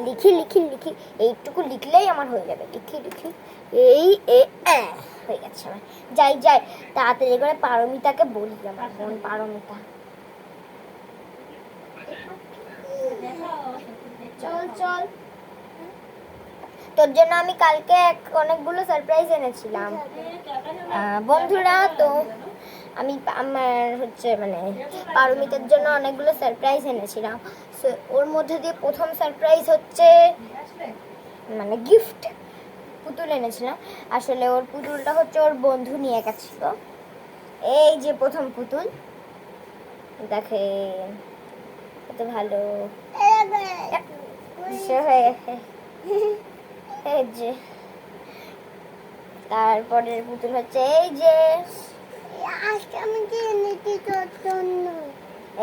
লিখি লিখি লিখি, এইটুকু লিখলেই আমার হয়ে যাবে। লিখি লিখি এই হয়ে গেছে আমার। যাই যাই তাড়াতাড়ি করে পারমিতাকে বলি, আমার বোন পারমিতা। চল চল, তোর জন্য আমি কালকে অনেকগুলো সারপ্রাইজ এনেছিলাম বন্ধুরা। তো আমি আমার হচ্ছে মানে পারমিতার জন্য অনেকগুলো সারপ্রাইজ এনেছিলাম। ওর মধ্যে দিয়ে প্রথম সারপ্রাইজ হচ্ছে মানে গিফট পুতুল এনেছিলাম। আসলে ওর পুতুলটা হচ্ছে ওর বন্ধু নিয়ে গেছিল। এই যে প্রথম পুতুল, দেখে কত ভালো এই যে। তারপরের পুতুল হচ্ছে এই যে, আজকে আমি কি এনেছি তোর জন্য।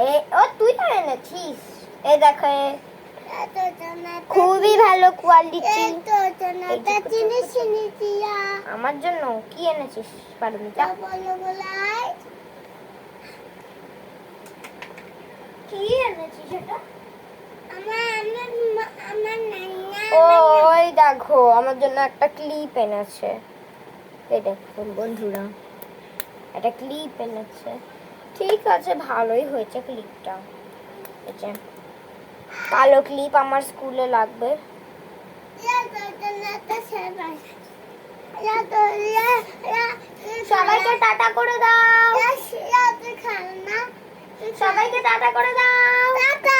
এই ও তুই তো এনেছিস, এই দেখো খুবই ভালো কোয়ালিটি। আমার জন্য কি এনেছিস পারমিতা? কি এনেছিস এটা? ওই দেখো আমার জন্য একটা ক্লিপ এনেছে। এই দেখুন বন্ধুরা, একটা ক্লিপ এনেছে। ঠিক আছে, ভালোই হয়েছে ক্লিপটা। কালো ক্লিপ আমার স্কুলে লাগবে। সবাইকে টাটা করে দাও, সবাইকে টাটা করে দাও, টাটা।